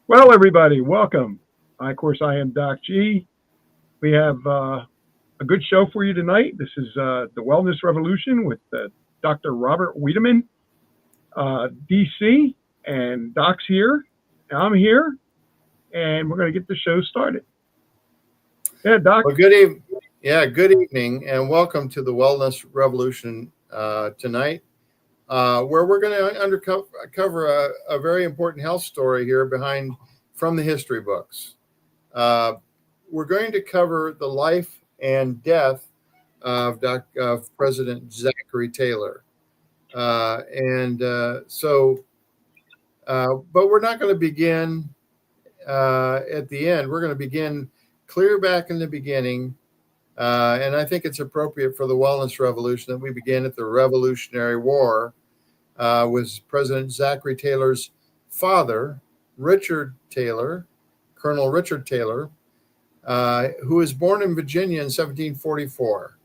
Well, everybody, welcome. Of course, I am Doc G. We have a good show for you tonight. This is the Wellness Revolution with Dr. Robert Wiedemann, DC, and Doc's here. I'm here, and we're going to get the show started. Yeah, Doc. Well, good evening. Yeah, good evening, and welcome to the Wellness Revolution tonight, where we're going to cover a very important health story here from the history books. We're going to cover the life and death of President Zachary Taylor. But we're not going to begin at the end. We're going to begin clear back in the beginning. And I think it's appropriate for the Wellness Revolution that we begin at the Revolutionary War with President Zachary Taylor's father, Richard Taylor, Colonel Richard Taylor, who was born in Virginia in 1744.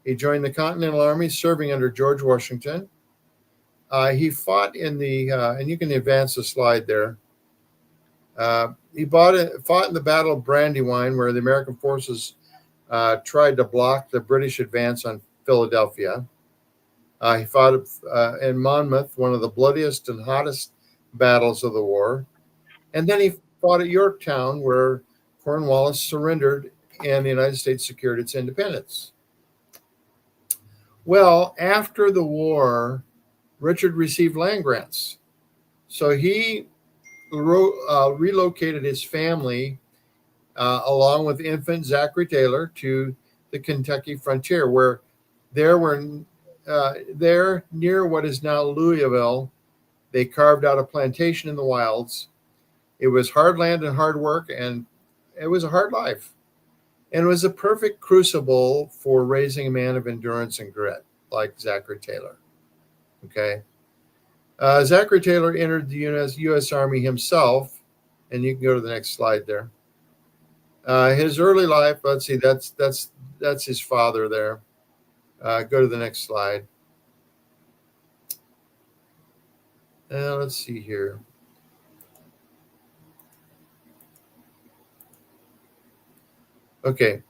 He joined the Continental Army, serving under George Washington. He fought in the, and you can advance the slide there. He fought in the Battle of Brandywine, where the American forces tried to block the British advance on Philadelphia. He fought in Monmouth, one of the bloodiest and hottest battles of the war. And then he fought at Yorktown, where Cornwallis surrendered and the United States secured its independence. Well, after the war, Richard received land grants. So he relocated his family along with infant Zachary Taylor to the Kentucky frontier, where there near what is now Louisville, they carved out a plantation in the wilds. It was hard land and hard work, and it was a hard life. And it was a perfect crucible for raising a man of endurance and grit like Zachary Taylor. Okay. Zachary Taylor entered the U.S. Army himself, and you can go to the next slide there. His early life, let's see, that's his father there. Go to the next slide. Let's see here. Okay.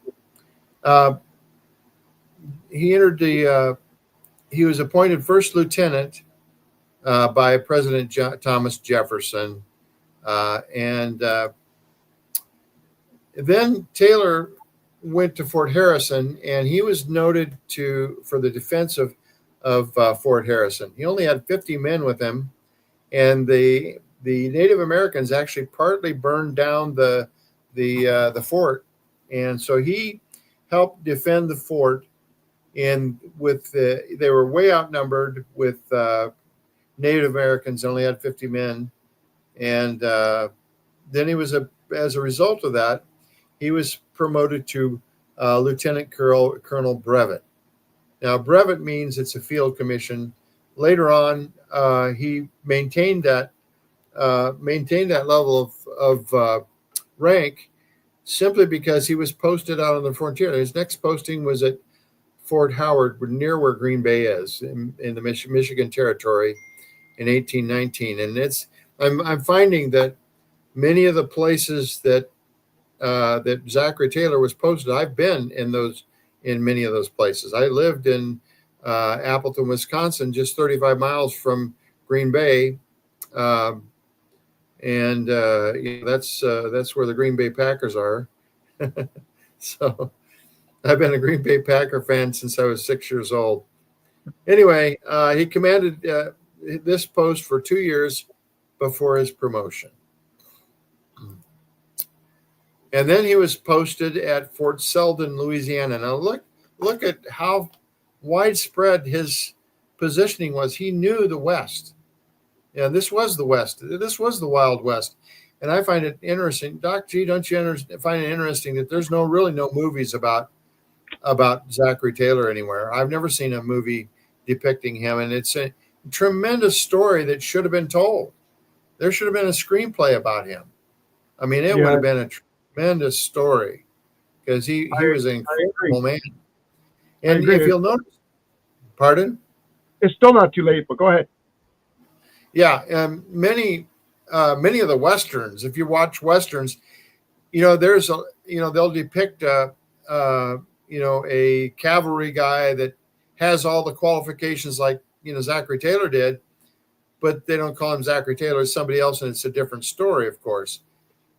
He was appointed first lieutenant by President Thomas Jefferson. Then Taylor went to Fort Harrison, and he was noted for the defense of Fort Harrison. He only had 50 men with him, and the Native Americans actually partly burned down the fort, and so he helped defend the fort. And they were way outnumbered with Native Americans, only had 50 men, and then he was as a result of that, he was promoted to Lieutenant Colonel Brevet. Now, brevet means it's a field commission. Later on, he maintained that level of rank simply because he was posted out on the frontier. His next posting was at Fort Howard, near where Green Bay is, in the Michigan Territory, in 1819. And I'm finding that many of the places that Zachary Taylor was posted, I've been in many of those places. I lived in Appleton, Wisconsin, just 35 miles from Green Bay, and that's where the Green Bay Packers are. So I've been a Green Bay Packer fan since I was 6 years old. Anyway, he commanded this post for 2 years before his promotion. And then he was posted at Fort Selden, Louisiana. Now look at how widespread his positioning was. He knew the West. Yeah, this was the West. This was the Wild West. And I find it interesting. Doc G, don't you find it interesting that there's really no movies about Zachary Taylor anywhere? I've never seen a movie depicting him, and it's a tremendous story that should have been told. There should have been a screenplay about him. I mean, it would have been a tremendous story because he was an incredible man. And if you'll notice, pardon? It's still not too late, but go ahead. Yeah, many of the Westerns, if you watch Westerns, they'll depict a cavalry guy that has all the qualifications like, Zachary Taylor did, but they don't call him Zachary Taylor. It's somebody else, and it's a different story, of course.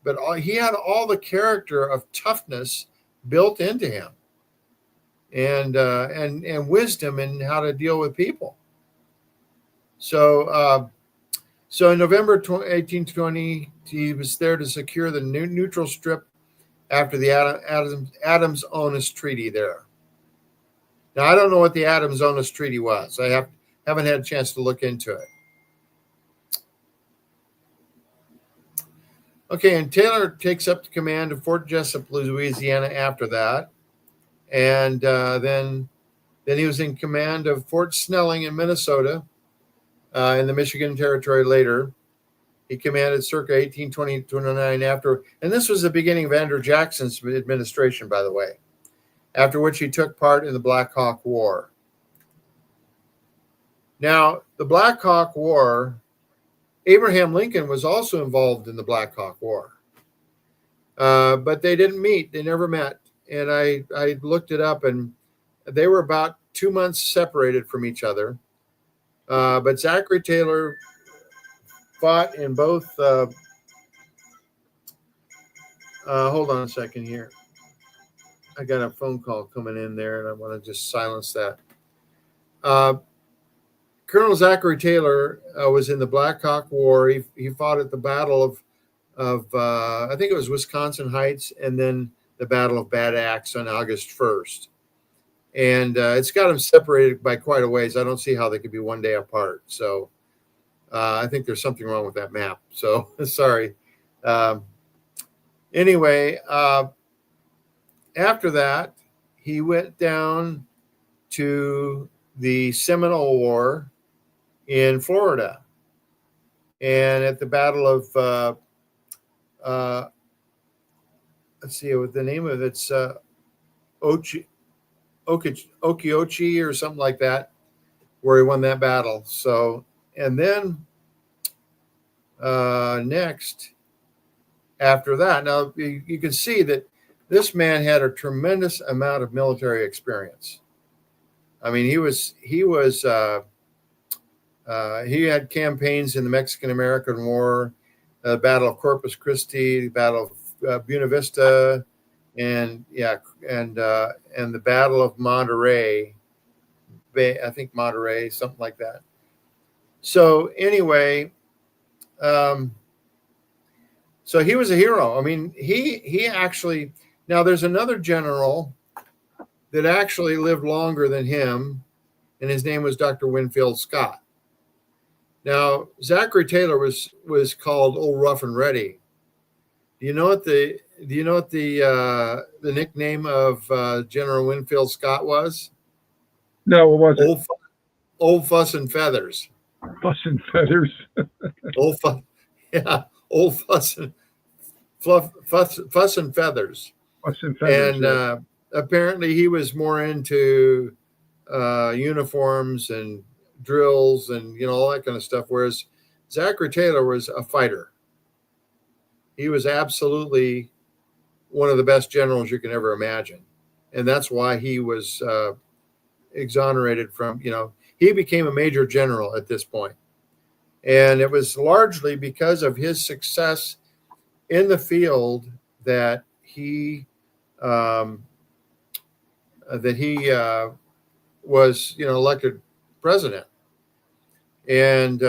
But he had all the character of toughness built into him, and wisdom in how to deal with people. So in November 1820, he was there to secure the neutral strip after the Adams-Onis Treaty there. Now, I don't know what the Adams-Onis Treaty was. I haven't had a chance to look into it. Okay, and Taylor takes up the command of Fort Jessup, Louisiana after that. And then he was in command of Fort Snelling in Minnesota, in the Michigan Territory later. He commanded circa 1820-29 after, and this was the beginning of Andrew Jackson's administration, by the way, after which he took part in the Black Hawk War. Now, the Black Hawk War, Abraham Lincoln was also involved in the Black Hawk War, but they didn't meet. They never met. And I looked it up, and they were about 2 months separated from each other. But Zachary Taylor fought in both. Hold on a second here. I got a phone call coming in there, and I want to just silence that. Colonel Zachary Taylor was in the Black Hawk War. He fought at the Battle of I think it was Wisconsin Heights, and then the Battle of Bad Axe on August 1st. And it's got them separated by quite a ways. I don't see how they could be one day apart. So I think there's something wrong with that map. So sorry. Anyway, after that, he went down to the Seminole War in Florida. And at the Battle of, let's see what the name of it's, Okiochi or something like that, where he won that battle. So, and then next, after that, now you can see that this man had a tremendous amount of military experience. I mean, he had campaigns in the Mexican-American War, the Battle of Corpus Christi, the Battle of Buena Vista, and the Battle of Monterey. I think Monterey, something like that. So anyway, so he was a hero. I mean, he actually, now there's another general that actually lived longer than him, and his name was Dr. Winfield Scott. Now, Zachary Taylor was called Old Rough and Ready. Do you know what the nickname of General Winfield Scott was? No, what was it? Old Fuss and Feathers. Fuss and Feathers. Old Fuss and Feathers. Fuss and Feathers. And apparently he was more into uniforms and drills and all that kind of stuff, whereas Zachary Taylor was a fighter. He was absolutely one of the best generals you can ever imagine. And that's why he was exonerated from, he became a major general at this point. And it was largely because of his success in the field that he was, elected president. And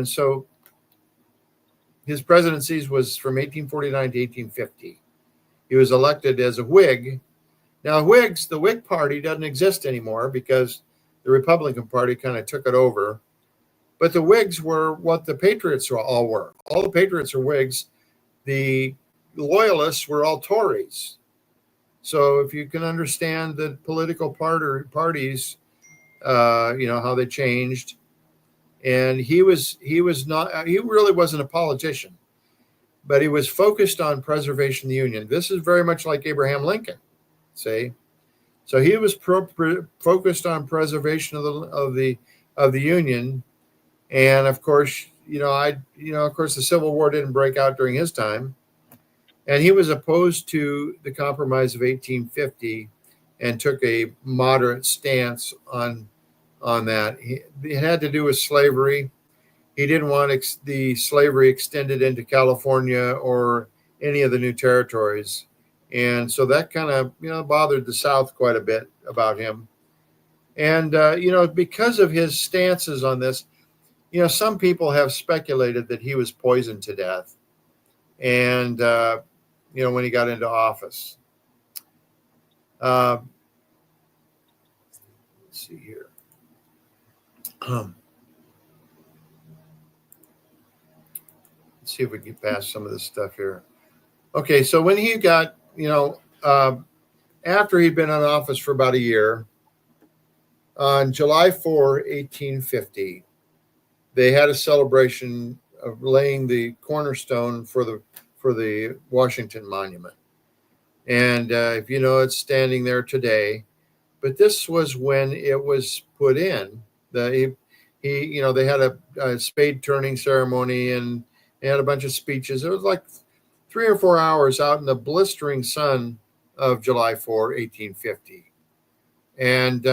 so his presidencies was from 1849 to 1850. He was elected as a Whig. Now, the Whig Party doesn't exist anymore because the Republican Party kind of took it over. But the Whigs were what the Patriots all were. All the Patriots are Whigs. The Loyalists were all Tories. So if you can understand the political parties, how they changed. And he really wasn't a politician, but he was focused on preservation of the Union. This is very much like Abraham Lincoln, see? So he was focused on preservation of the Union. And of course, the Civil War didn't break out during his time. And he was opposed to the Compromise of 1850 and took a moderate stance on that. It had to do with slavery. He didn't want the slavery extended into California or any of the new territories. And so that kind of, bothered the South quite a bit about him. And, because of his stances on this, some people have speculated that he was poisoned to death. And, when he got into office. Let's see here. Let's see if we can get past some of this stuff here. Okay, so when he got, after he'd been in office for about a year, on July 4, 1850, they had a celebration of laying the cornerstone for the Washington Monument. And if you know, it's standing there today. But this was when it was put in. They had a spade turning ceremony, and they had a bunch of speeches. It was like 3 or 4 hours out in the blistering sun of July 4, 1850. And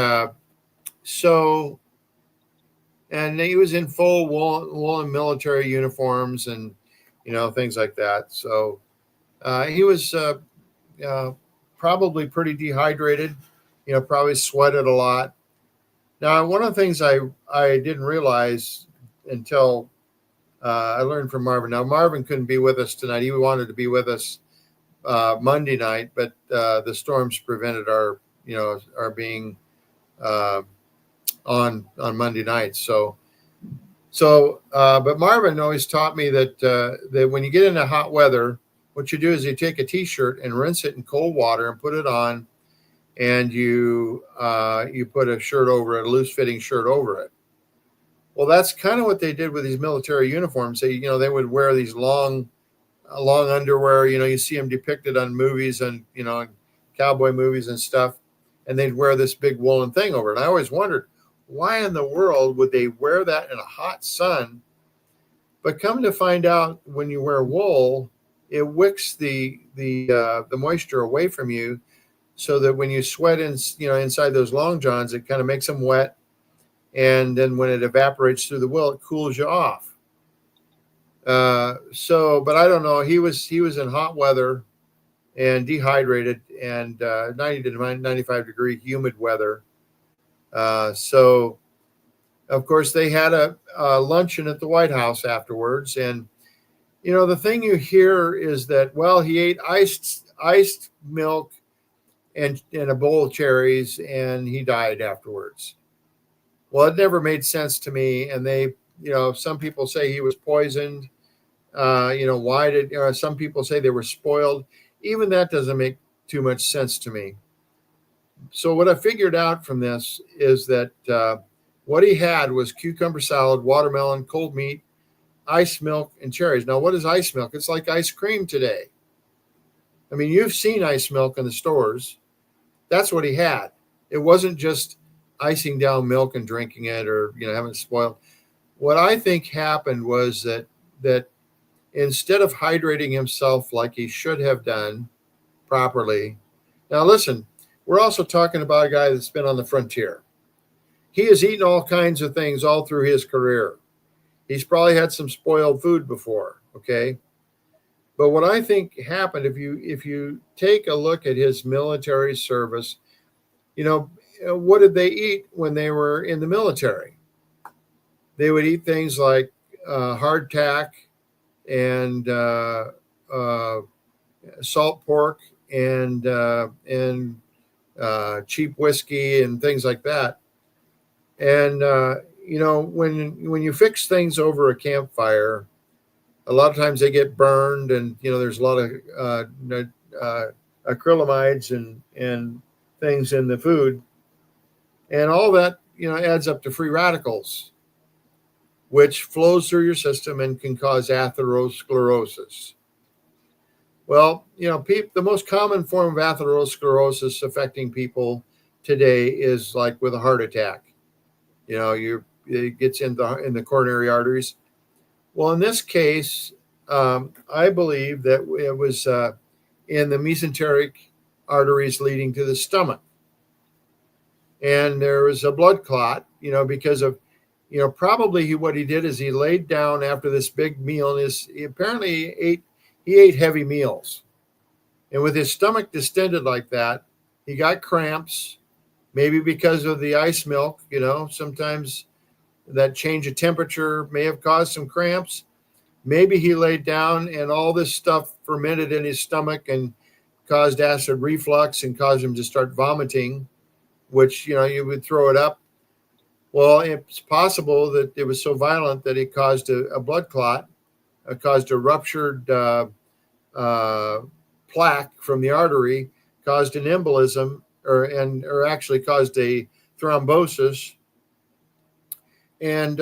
and he was in full woolen military uniforms and, things like that. So he was probably pretty dehydrated, probably sweated a lot. Now, one of the things I didn't realize until I learned from Marvin. Now, Marvin couldn't be with us tonight. He wanted to be with us Monday night, but the storms prevented our being on Monday night. But Marvin always taught me that when you get into hot weather, what you do is you take a T-shirt and rinse it in cold water and put it on, and you put a shirt over it, a loose-fitting shirt over it. Well, that's kind of what they did with these military uniforms. They would wear these long underwear. You see them depicted on movies and cowboy movies and stuff, and they'd wear this big woolen thing over it. And I always wondered, why in the world would they wear that in a hot sun? But come to find out, when you wear wool, it wicks the moisture away from you, so that when you sweat inside those long johns, it kind of makes them wet, and then when it evaporates through the wool, it cools you off. But I don't know. He was in hot weather and dehydrated, and 90 to 95 degree humid weather. So, of course, they had a luncheon at the White House afterwards. And, the thing you hear is that, well, he ate iced milk and a bowl of cherries, and he died afterwards. Well, it never made sense to me. And they, some people say he was poisoned. Some people say they were spoiled. Even that doesn't make too much sense to me. So what I figured out from this is that what he had was cucumber salad, watermelon, cold meat, ice milk, and cherries. Now, what is ice milk? It's like ice cream today. I mean, you've seen ice milk in the stores. That's what he had. It wasn't just icing down milk and drinking it, or having it spoiled. What I think happened was that instead of hydrating himself like he should have done properly. Now, listen. We're also talking about a guy that's been on the frontier. He has eaten all kinds of things all through his career. He's probably had some spoiled food before, okay? But what I think happened, if you take a look at his military service, what did they eat when they were in the military? They would eat things like hardtack and salt pork and cheap whiskey and things like that. And when you fix things over a campfire, a lot of times they get burned, and there's a lot of acrylamides and things in the food, and all that adds up to free radicals, which flows through your system and can cause atherosclerosis. Well, the most common form of atherosclerosis affecting people today is like with a heart attack. It gets in the coronary arteries. Well, in this case, I believe that it was in the mesenteric arteries leading to the stomach, and there was a blood clot. Because of probably what he did is he laid down after this big meal, and he ate heavy meals, and with his stomach distended like that, he got cramps. Maybe because of the ice milk, sometimes that change of temperature may have caused some cramps. Maybe he laid down and all this stuff fermented in his stomach and caused acid reflux and caused him to start vomiting, which, you would throw it up. Well, it's possible that it was so violent that it caused a blood clot, caused a ruptured plaque from the artery, caused an embolism, or actually caused a thrombosis. And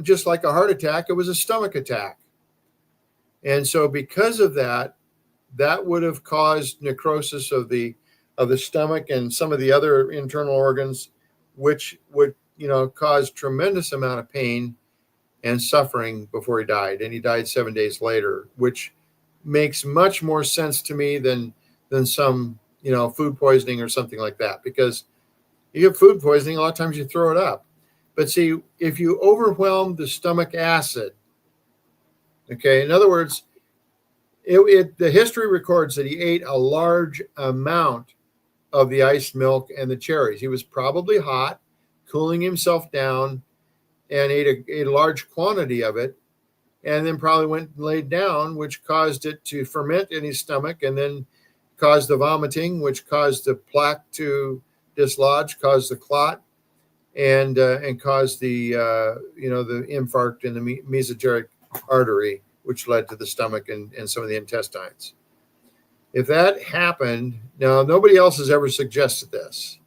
just like a heart attack, it was a stomach attack. And so because of that would have caused necrosis of the stomach and some of the other internal organs, which would, cause tremendous amount of pain and suffering before he died. And he died 7 days later, which makes much more sense to me than some, food poisoning or something like that. Because you get food poisoning, a lot of times you throw it up. But see, if you overwhelm the stomach acid, okay, in other words, the history records that he ate a large amount of the iced milk and the cherries. He was probably hot, cooling himself down, and ate a large quantity of it, and then probably went and laid down, which caused it to ferment in his stomach, and then caused the vomiting, which caused the plaque to dislodge, caused the clot, and caused the the infarct in the mesenteric artery, which led to the stomach and some of the intestines. If that happened, now nobody else has ever suggested this,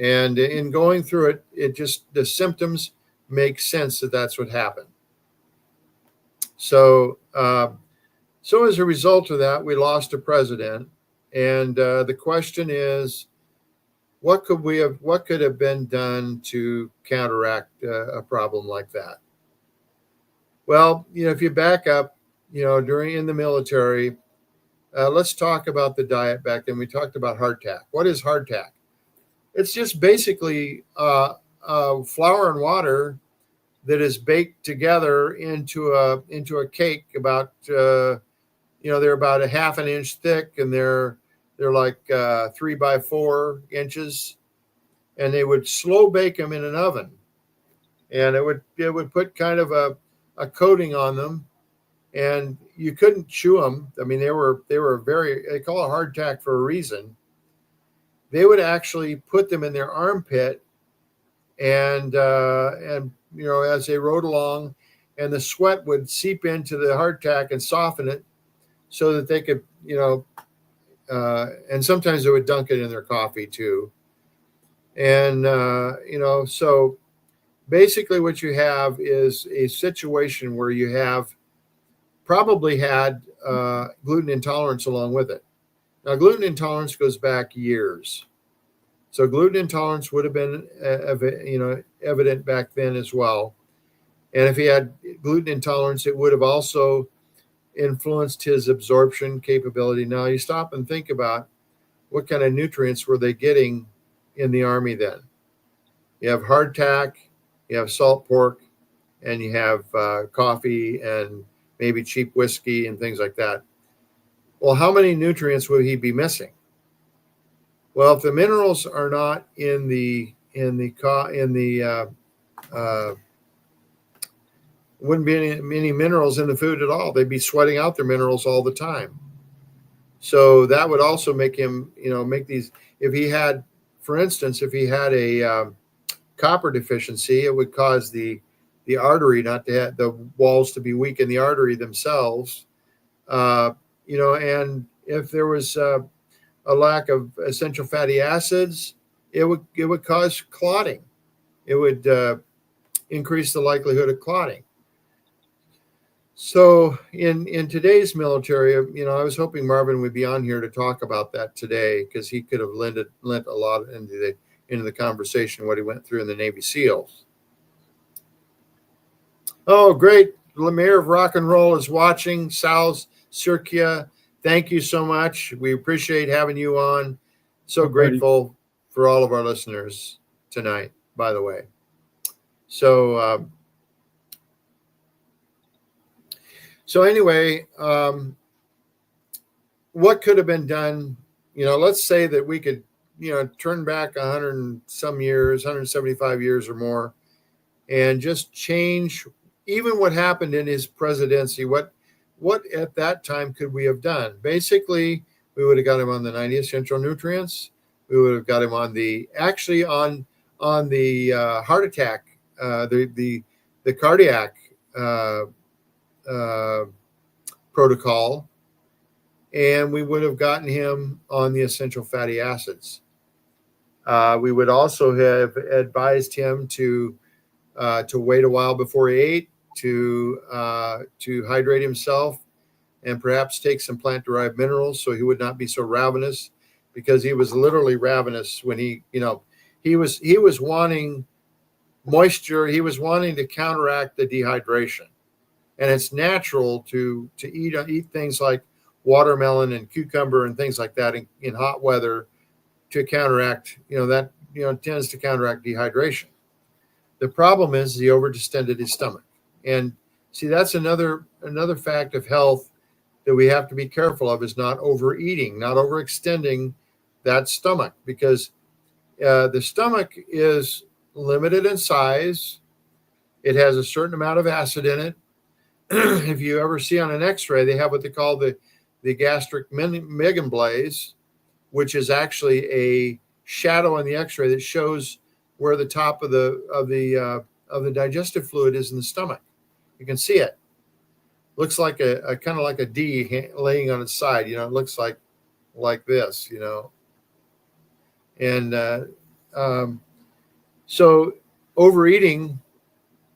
and in going through it, the symptoms make sense that that's what happened. So as a result of that, we lost a president, and the question is, what could have been done to counteract a problem like that? Well, if you back up, in the military, let's talk about the diet back then. We talked about hardtack. What is hardtack? It's just basically flour and water that is baked together into a cake. About they're about a half an inch thick, and they're like 3 by 4 inches, and they would slow bake them in an oven, and it would put kind of a coating on them, and you couldn't chew them. I mean, they call it hardtack for a reason. They would actually put them in their armpit, and as they rode along, and the sweat would seep into the hardtack and soften it, so that they could, and sometimes they would dunk it in their coffee too. And so basically what you have is a situation where you have probably had gluten intolerance along with it. Now, gluten intolerance goes back years. So gluten intolerance would have been evident back then as well. And if he had gluten intolerance, it would have also influenced his absorption capability. Now, you stop and think about what kind of nutrients were they getting in the Army then. You have hardtack, you have salt pork, and you have coffee and maybe cheap whiskey and things like that. Well, how many nutrients would he be missing? Well, if the minerals are not in the wouldn't be any minerals in the food at all. They'd be sweating out their minerals all the time. So that would also make him, make these, if he had, for instance, if he had a copper deficiency, it would cause the artery not to have the walls to be weak in the artery themselves. And if there was a lack of essential fatty acids, it would cause clotting. It would increase the likelihood of clotting. So in today's military, I was hoping Marvin would be on here to talk about that today, because he could have lent a lot into the conversation, what he went through in the Navy SEALs. Oh, great. Lemire of Rock and Roll is watching. Sal's Circia, thank you so much. We appreciate having you on. So grateful for all of our listeners tonight, by the way. So, anyway, what could have been done? Let's say that we could, turn back 100 and some years, 175 years or more, and just change even what happened in his presidency. What at that time could we have done? Basically, we would have got him on the 90 essential nutrients. We would have got him on the heart attack, the cardiac protocol, and we would have gotten him on the essential fatty acids. We would also have advised him to wait a while before he ate, to hydrate himself, and perhaps take some plant-derived minerals so he would not be so ravenous, because he was literally ravenous when he was wanting moisture. He was wanting to counteract the dehydration. And it's natural to eat things like watermelon and cucumber and things like that in hot weather to counteract, tends to counteract dehydration. The problem is he overdistended his stomach. And see, that's another fact of health that we have to be careful of, is not overeating, not overextending that stomach, because the stomach is limited in size. It has a certain amount of acid in it. If you ever see on an x-ray, they have what they call the gastric megaemblaze, which is actually a shadow on the x-ray that shows where the top of the digestive fluid is in the stomach. You can see it. Looks like a kind of like a D laying on its side. It looks like this. And so overeating,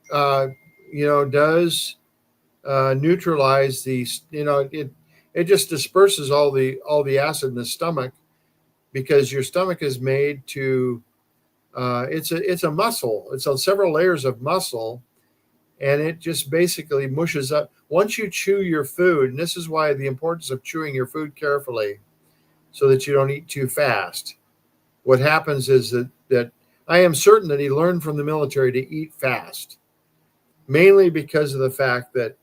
does neutralize these. It just disperses all the acid in the stomach, because your stomach is made to. It's a muscle. It's on several layers of muscle, and it just basically mushes up. Once you chew your food, and this is why the importance of chewing your food carefully, so that you don't eat too fast. What happens is that I am certain that he learned from the military to eat fast, mainly because of the fact that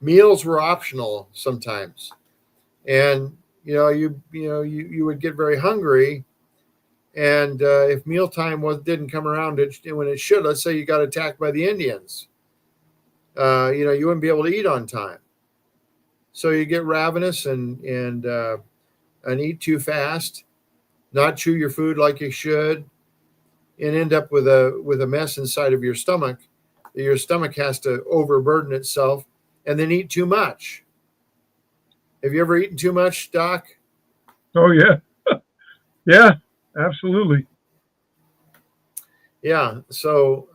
meals were optional sometimes, and you would get very hungry, and if mealtime didn't come around when it should, let's say you got attacked by the Indians, you wouldn't be able to eat on time, so you get ravenous and eat too fast, not chew your food like you should, and end up with a mess inside of your stomach. Your stomach has to overburden itself and then eat too much. Have you ever eaten too much, Doc? Oh, yeah. Yeah, absolutely. Yeah. So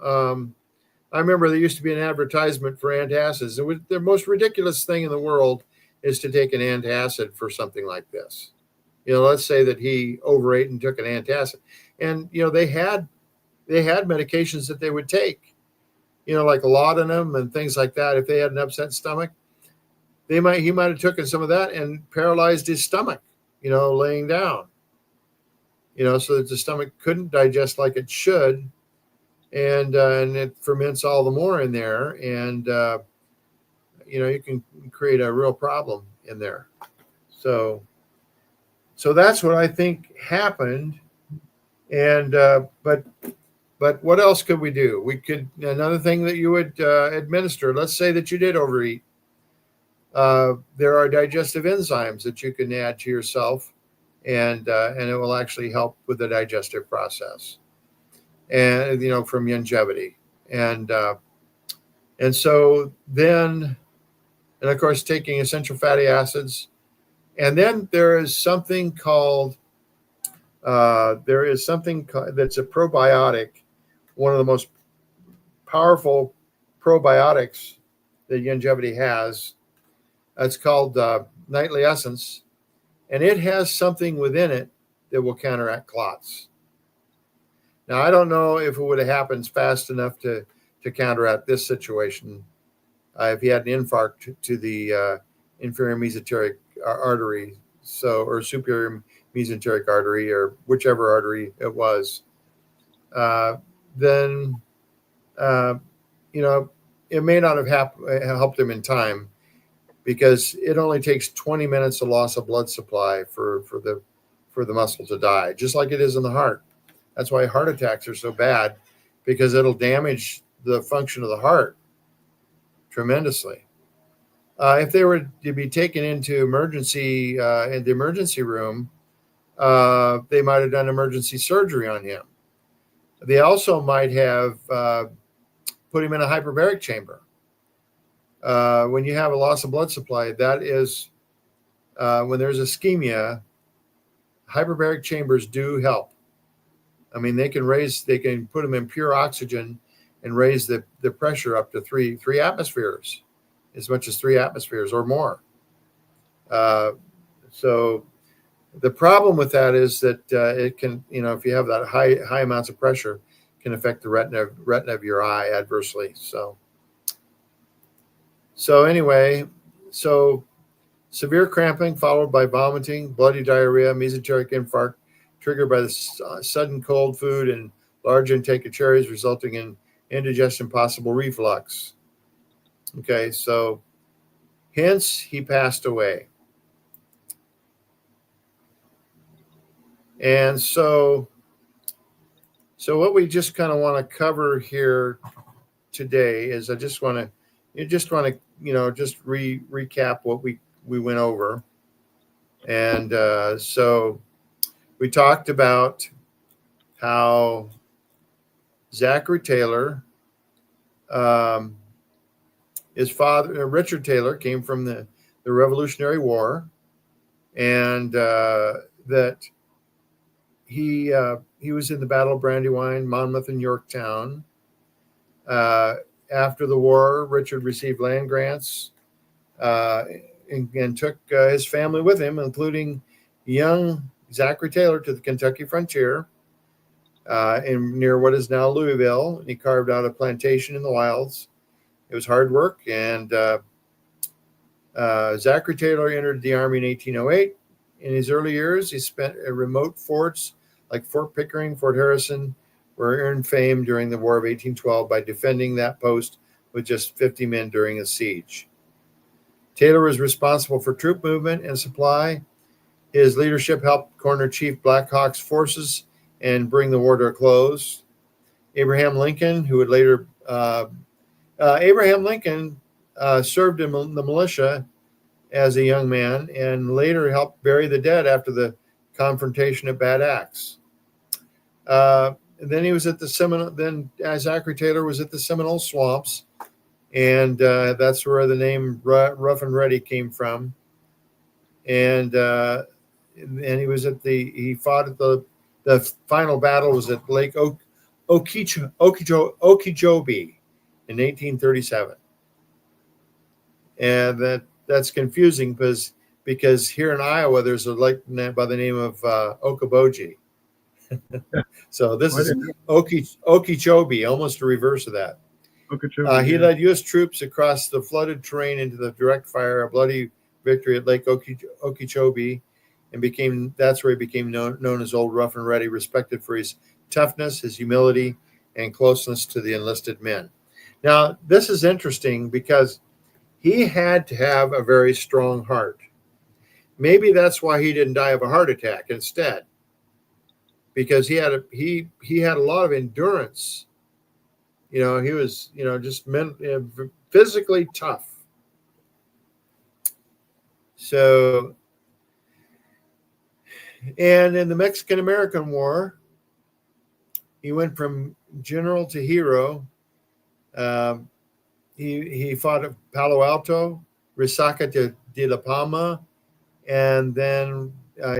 I remember there used to be an advertisement for antacids. The most ridiculous thing in the world is to take an antacid for something like this. Let's say that he overate and took an antacid, and they had medications that they would take, like laudanum and things like that. If they had an upset stomach, he might have taken some of that and paralyzed his stomach, laying down, so that the stomach couldn't digest like it should, and it ferments all the more in there, and you can create a real problem in there. So that's what I think happened, and but But what else could we do? We could, another thing that you would administer, let's say that you did overeat. There are digestive enzymes that you can add to yourself, and it will actually help with the digestive process, and from longevity, and so then, and of course, taking essential fatty acids, and then there is something called that's a probiotic, one of the most powerful probiotics that longevity has. It's called Nightly Essence, and it has something within it that will counteract clots. Now, I don't know if it would have happened fast enough to counteract this situation if he had an infarct to the inferior mesenteric artery, or superior mesenteric artery, or whichever artery it was. Then it may not have helped him in time, because it only takes 20 minutes of loss of blood supply for the muscle to die, just like it is in the heart. That's why heart attacks are so bad, because it'll damage the function of the heart tremendously. If they were to be taken into in the emergency room, they might have done emergency surgery on him. They also might have put him in a hyperbaric chamber. When you have a loss of blood supply, that is when there's ischemia, hyperbaric chambers do help. I mean, they can put them in pure oxygen and raise the pressure up to three atmospheres, as much as 3 atmospheres or more. So the problem with that is that it can, if you have that high amounts of pressure, can affect the retina of your eye adversely. So anyway, severe cramping followed by vomiting, bloody diarrhea, mesenteric infarct triggered by the sudden cold food and large intake of cherries, resulting in indigestion, possible reflux. Okay, so hence he passed away. And so what we just kind of want to cover here today is I just want to recap what we went over. And so we talked about how Zachary Taylor, his father, Richard Taylor, came from the Revolutionary War, and that he was in the Battle of Brandywine, Monmouth, and Yorktown. After the war, Richard received land grants and took his family with him, including young Zachary Taylor, to the Kentucky frontier near what is now Louisville. He carved out a plantation in the wilds. It was hard work, and Zachary Taylor entered the Army in 1808. In his early years, he spent at remote forts like Fort Pickering, Fort Harrison, where he earned fame during the War of 1812 by defending that post with just 50 men during a siege. Taylor was responsible for troop movement and supply. His leadership helped corner Chief Black Hawk's forces and bring the war to a close. Abraham Lincoln, who would later served in the militia as a young man and later helped bury the dead after the confrontation at Bad Axe. And then he was at the Seminole. Then Zachary Taylor was at the Seminole Swamps, and that's where the name Rough and Ready came from. And he was he fought at the final battle was at Lake Okeechobee in 1837. And that's confusing because here in Iowa there's a lake by the name of Okoboji. So this is Okeechobee, almost the reverse of that. He led U.S. troops across the flooded terrain into the direct fire, a bloody victory at Lake Okeechobee, and that's where he became known as Old Rough and Ready, respected for his toughness, his humility, and closeness to the enlisted men. Now, this is interesting because he had to have a very strong heart. Maybe that's why he didn't die of a heart attack instead, because he had a lot of endurance. He was just physically tough. So, and in the Mexican-American War, he went from general to hero. He fought at Palo Alto, Resaca de la Palma, and then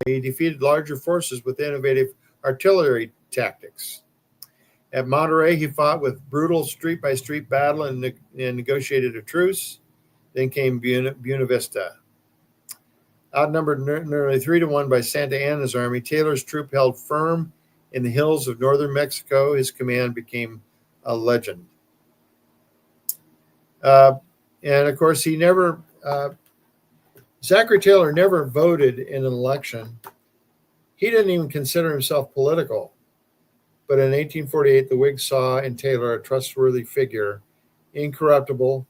he defeated larger forces with innovative artillery tactics. At Monterrey, he fought with brutal street-by-street battle and negotiated a truce. Then came Buena Vista. Outnumbered nearly 3-1 by Santa Anna's army, Taylor's troop held firm in the hills of northern Mexico. His command became a legend. And of course, Zachary Taylor never voted in an election. He didn't even consider himself political. But in 1848, the Whigs saw in Taylor a trustworthy figure, incorruptible,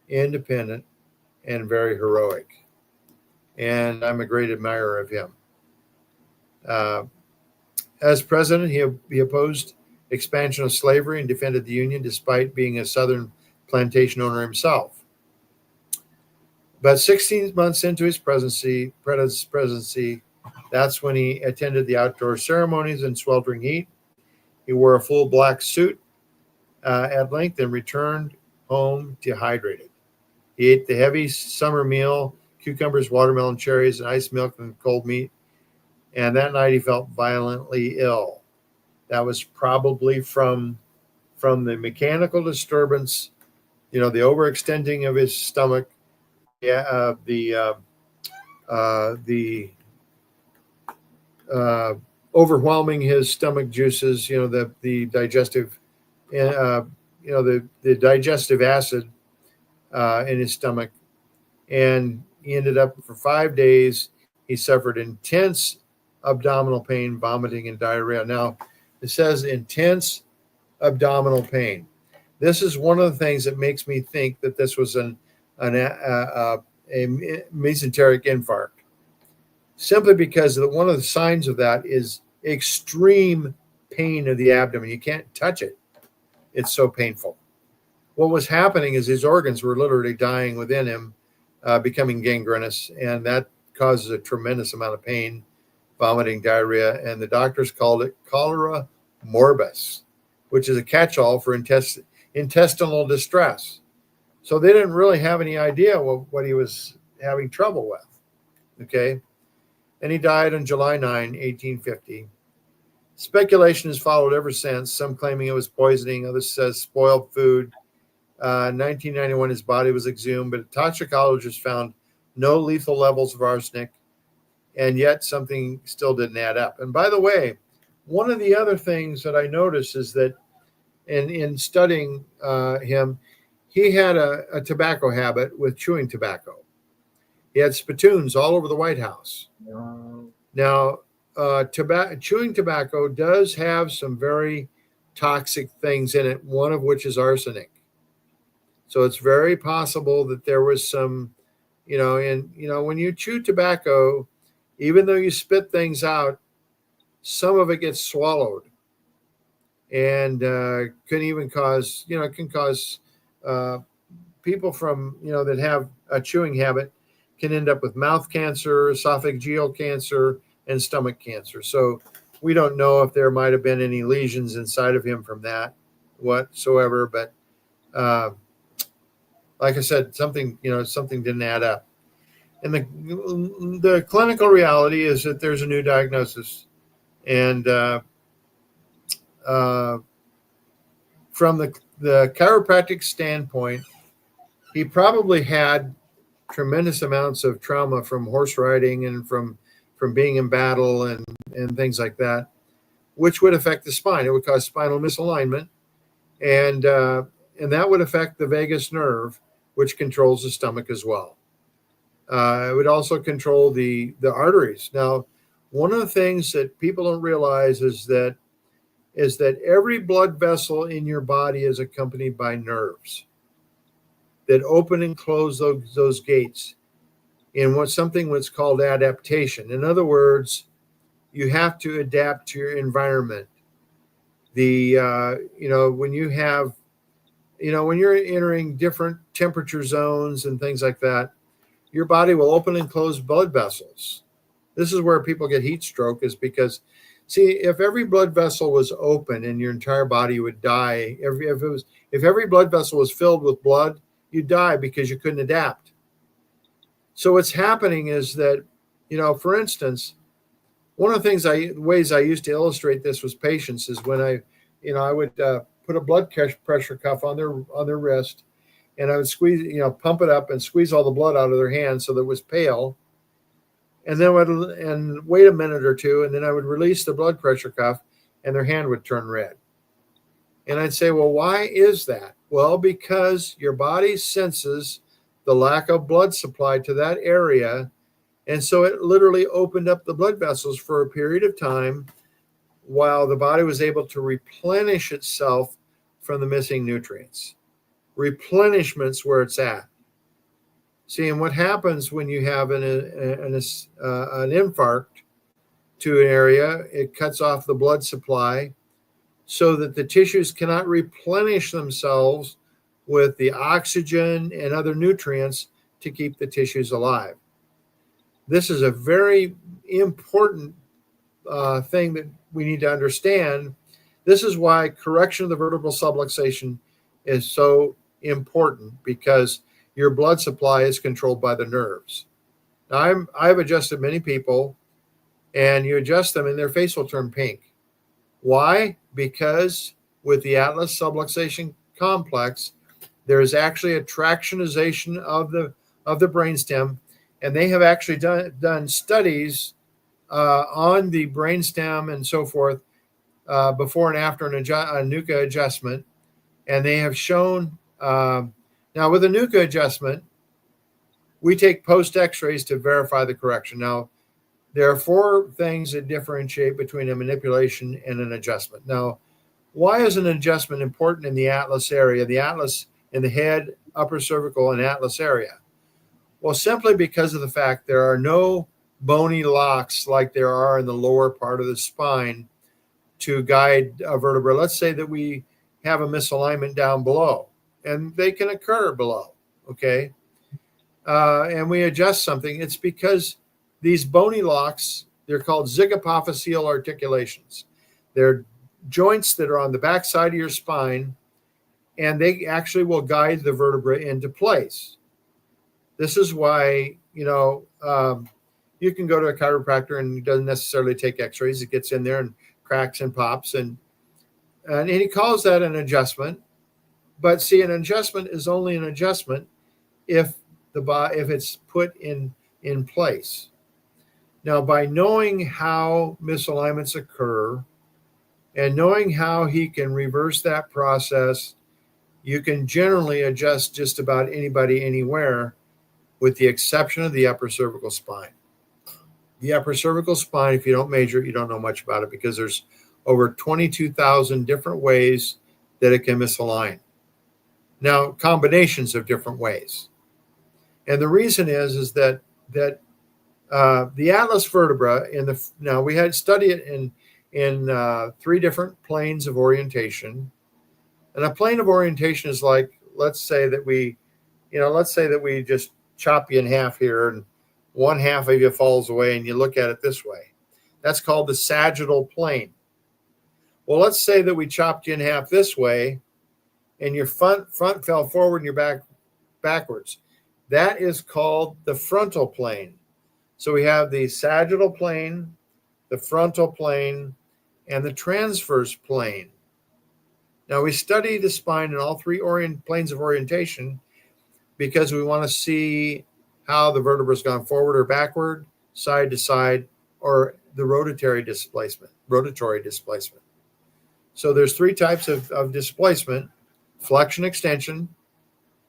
independent, and very heroic. And I'm a great admirer of him. As president, he opposed expansion of slavery and defended the Union despite being a Southern plantation owner himself. But 16 months into his presidency, that's when he attended the outdoor ceremonies in sweltering heat. He wore a full black suit at length and returned home dehydrated. He ate the heavy summer meal, cucumbers, watermelon, cherries, and iced milk and cold meat. And that night he felt violently ill. That was probably from the mechanical disturbance, the overextending of his stomach, overwhelming his stomach juices, the digestive, the digestive acid in his stomach. And he ended up for 5 days. He suffered intense abdominal pain, vomiting, and diarrhea. Now, it says intense abdominal pain. This is one of the things that makes me think that this was a mesenteric infarct, simply because one of the signs of that is extreme pain of the abdomen. You can't touch it. It's so painful. What was happening is his organs were literally dying within him, becoming gangrenous, and that causes a tremendous amount of pain, vomiting, diarrhea, and the doctors called it cholera morbus, which is a catch-all for intestinal distress. So they didn't really have any idea what he was having trouble with. Okay. And he died on July 9, 1850. Speculation has followed ever since, some claiming it was poisoning, others says spoiled food. In 1991, his body was exhumed, but toxicologists found no lethal levels of arsenic, and yet something still didn't add up. And by the way, one of the other things that I noticed is that in studying him, he had a tobacco habit with chewing tobacco. He had spittoons all over the White House. Wow. Now, chewing tobacco does have some very toxic things in it, one of which is arsenic. So it's very possible that there was some, when you chew tobacco, even though you spit things out, some of it gets swallowed, and can even cause, people from, that have a chewing habit can end up with mouth cancer, esophageal cancer, and stomach cancer. So we don't know if there might have been any lesions inside of him from that whatsoever, but like I said, something didn't add up. And the clinical reality is that there's a new diagnosis. And from the chiropractic standpoint, he probably had tremendous amounts of trauma from horse riding and from being in battle and things like that, which would affect the spine. It would cause spinal misalignment, and that would affect the vagus nerve, which controls the stomach as well. It would also control the arteries. Now, one of the things that people don't realize is that every blood vessel in your body is accompanied by nerves that open and close those gates in what's called adaptation. In other words, you have to adapt to your environment. When you have, when you're entering different temperature zones and things like that, your body will open and close blood vessels. This is where people get heat stroke, is because, see, if every blood vessel was open and your entire body would die, if every blood vessel was filled with blood, you'd die because you couldn't adapt. So what's happening is that, for instance, one of the ways I used to illustrate this with patients is when I would put a blood pressure cuff on their wrist, and I would squeeze, pump it up and squeeze all the blood out of their hand so that it was pale. And then and wait a minute or two, and then I would release the blood pressure cuff, and their hand would turn red. And I'd say, well, why is that? Well, because your body senses the lack of blood supply to that area, and so it literally opened up the blood vessels for a period of time while the body was able to replenish itself from the missing nutrients. Replenishment's where it's at. See, and what happens when you have an infarct to an area, it cuts off the blood supply so that the tissues cannot replenish themselves with the oxygen and other nutrients to keep the tissues alive. This is a very important thing that we need to understand. This is why correction of the vertebral subluxation is so important, because your blood supply is controlled by the nerves. Now, I've adjusted many people, and you adjust them and their face will turn pink. Why? Because with the atlas subluxation complex, there is actually a tractionization of the brainstem, and they have actually done studies on the brainstem and so forth before and after a NUCA adjustment, and they have shown. Now, with a NUCA adjustment, we take post x-rays to verify the correction. Now, there are 4 things that differentiate between a manipulation and an adjustment. Now, why is an adjustment important in the atlas area, the atlas in the head, upper cervical, and atlas area? Well, simply because of the fact there are no bony locks like there are in the lower part of the spine to guide a vertebra. Let's say that we have a misalignment down below, and they can occur below, okay? And we adjust something. It's because these bony locks, they're called zygapophyseal articulations. They're joints that are on the back side of your spine, and they actually will guide the vertebra into place. This is why, you can go to a chiropractor and he doesn't necessarily take x-rays. It gets in there and cracks and pops, and he calls that an adjustment. But see, an adjustment is only an adjustment if it's put in place. Now, by knowing how misalignments occur and knowing how he can reverse that process, you can generally adjust just about anybody anywhere, with the exception of the upper cervical spine. The upper cervical spine, if you don't measure it, you don't know much about it, because there's over 22,000 different ways that it can misalign. Now, combinations of different ways. And the reason is that the atlas vertebra now we had studied it in 3 different planes of orientation. And a plane of orientation is like, let's say that we just chop you in half here, and one half of you falls away, and you look at it this way. That's called the sagittal plane. Well, let's say that we chopped you in half this way, and your front fell forward and your back backwards. That is called the frontal plane. So we have the sagittal plane, the frontal plane, and the transverse plane. Now, we study the spine in all 3 planes of orientation because we want to see how the vertebra has gone forward or backward, side to side, or the rotatory displacement. So there's 3 types of displacement: flexion, extension,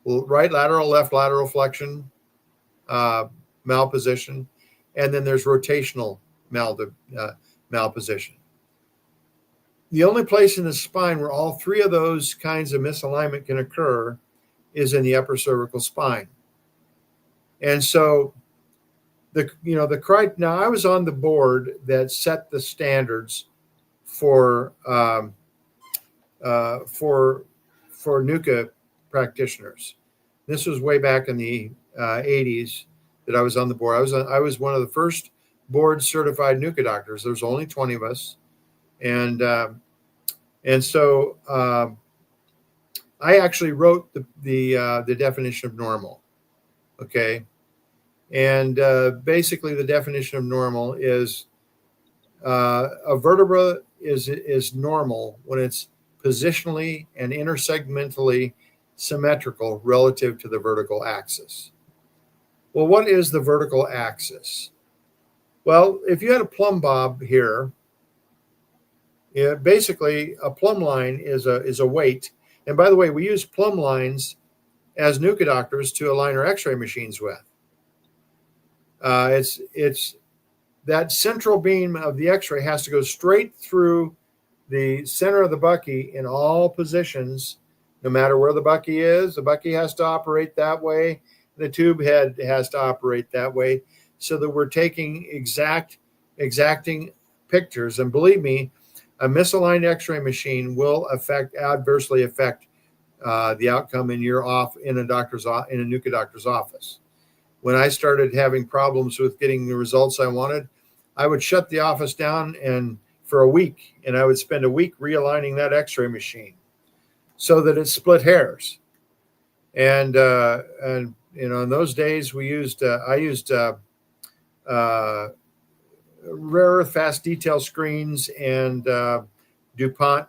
right lateral, left lateral flexion, malposition, and then there's rotational malposition. The only place in the spine where all 3 of those kinds of misalignment can occur is in the upper cervical spine. And so now I was on the board that set the standards for NUCA practitioners. This was way back in the 80s that I was on the board. I was one of the first board certified NUCA doctors. There's only 20 of us, and so I actually wrote the definition of normal. Okay, and basically the definition of normal is a vertebra is normal when it's positionally and intersegmentally symmetrical relative to the vertical axis. Well, what is the vertical axis? Well, if you had a plumb bob here, basically a plumb line is a weight. And by the way, we use plumb lines as NUCA doctors to align our X-ray machines with. It's that central beam of the X-ray has to go straight through the center of the bucky in all positions, no matter where the bucky is. The bucky has to operate that way. The tube head has to operate that way, so that we're taking exacting pictures. And believe me, a misaligned X-ray machine will adversely affect the outcome in a NUCA doctor's office. When I started having problems with getting the results I wanted, I would shut the office down for a week, and I would spend a week realigning that X-ray machine so that it split hairs. And in those days I used rare earth fast detail screens and DuPont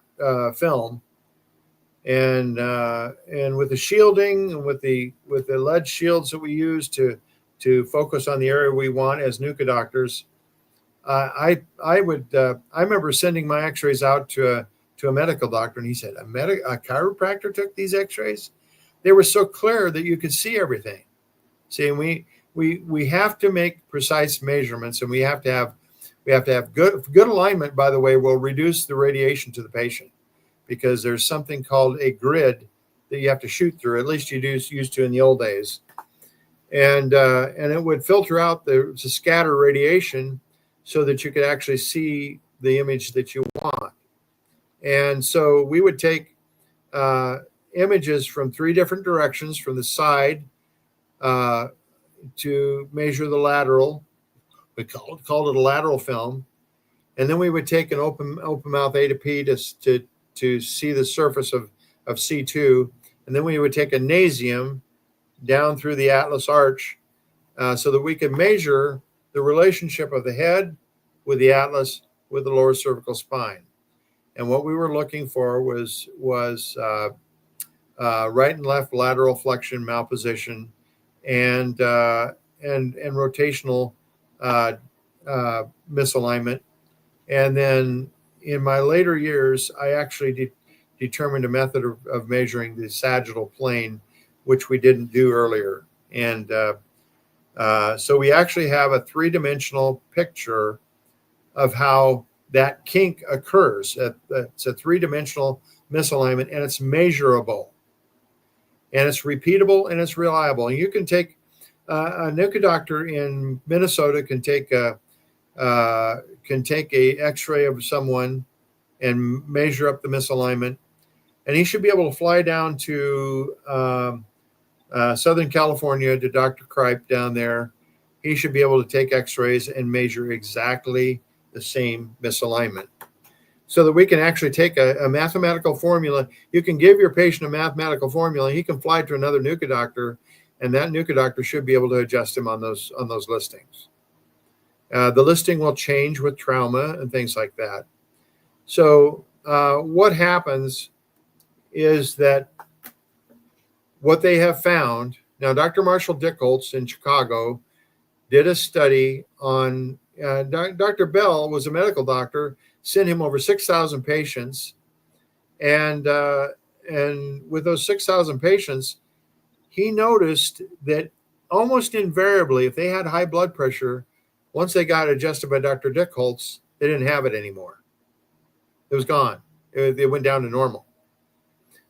film, and with the shielding and with the lead shields that we use to focus on the area we want as NUCA doctors. I remember sending my X-rays out to a medical doctor, and he said, a chiropractor took these X-rays. They were so clear that you could see everything. See, and we have to make precise measurements, and we have to have good alignment. By the way, will reduce the radiation to the patient, because there's something called a grid that you have to shoot through. At least you used to in the old days, and it would filter out the scatter radiation so that you could actually see the image that you want. And so we would take images from 3 different directions, from the side to measure the lateral. We called it a lateral film. And then we would take an open mouth A to P to see the surface of C2. And then we would take a nasium down through the atlas arch so that we could measure the relationship of the head with the atlas with the lower cervical spine. And what we were looking for was right and left lateral flexion malposition and rotational misalignment. And then in my later years, I actually determined a method of measuring the sagittal plane, which we didn't do earlier. And so we actually have a 3-dimensional picture of how that kink occurs. It's a 3-dimensional misalignment, and it's measurable, and it's repeatable, and it's reliable. And you can take a NUCA doctor in Minnesota can take a X-ray of someone and measure up the misalignment, and he should be able to fly down to Southern California to Dr. Kripe down there. He should be able to take X-rays and measure exactly the same misalignment, so that we can actually take a mathematical formula. You can give your patient a mathematical formula. He can fly to another NUCA doctor, and that NUCA doctor should be able to adjust him on those listings. The listing will change with trauma and things like that. So what happens is that what they have found now, Dr. Marshall Dickholz in Chicago did a study on. Dr. Bell was a medical doctor, sent him over 6,000 patients. And with those 6,000 patients, he noticed that almost invariably, if they had high blood pressure, once they got adjusted by Dr. Dickholz, they didn't have it anymore. It was gone. It went down to normal.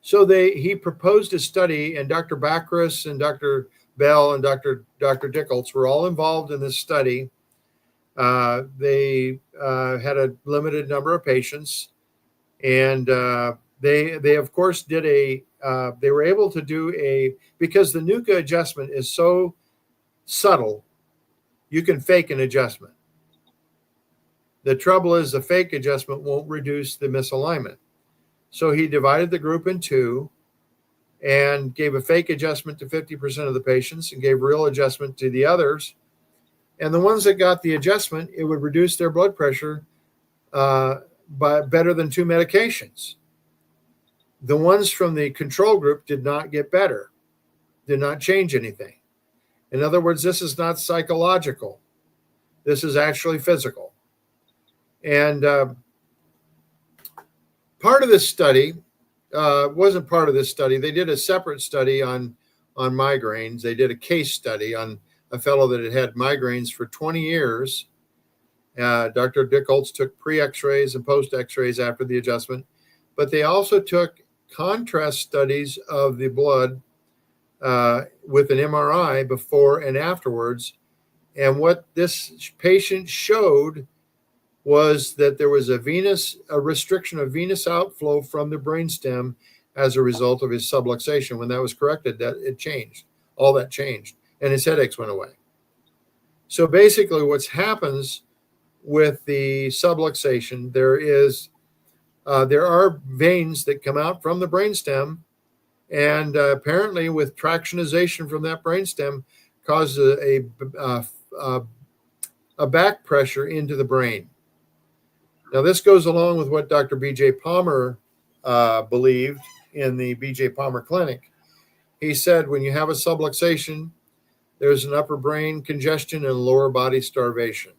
So he proposed a study, and Dr. Bacris and Dr. Bell and Dr. Dickholtz were all involved in this study. They had a limited number of patients, and they of course did they were able to do because the NUCA adjustment is so subtle, you can fake an adjustment. The trouble is the fake adjustment won't reduce the misalignment. So he divided the group in two and gave a fake adjustment to 50% of the patients and gave real adjustment to the others. And the ones that got the adjustment, it would reduce their blood pressure by better than 2 medications. The ones from the control group did not get better, did not change anything. In other words, this is not psychological. This is actually physical. And part of this study wasn't part of this study. They did a separate study on migraines. They did a case study on a fellow that had had migraines for 20 years. Dr. Dickholtz took pre-X-rays and post-X-rays after the adjustment, but they also took contrast studies of the blood with an MRI before and afterwards. And what this patient showed was that there was a restriction of venous outflow from the brainstem as a result of his subluxation. When that was corrected, that it changed. All that changed, and his headaches went away. So basically, what happens with the subluxation, there are veins that come out from the brainstem, and apparently, with tractionization from that brainstem, causes a back pressure into the brain. Now, this goes along with what Dr. B.J. Palmer believed in the B.J. Palmer Clinic. He said when you have a subluxation, there's an upper brain congestion and lower body starvation.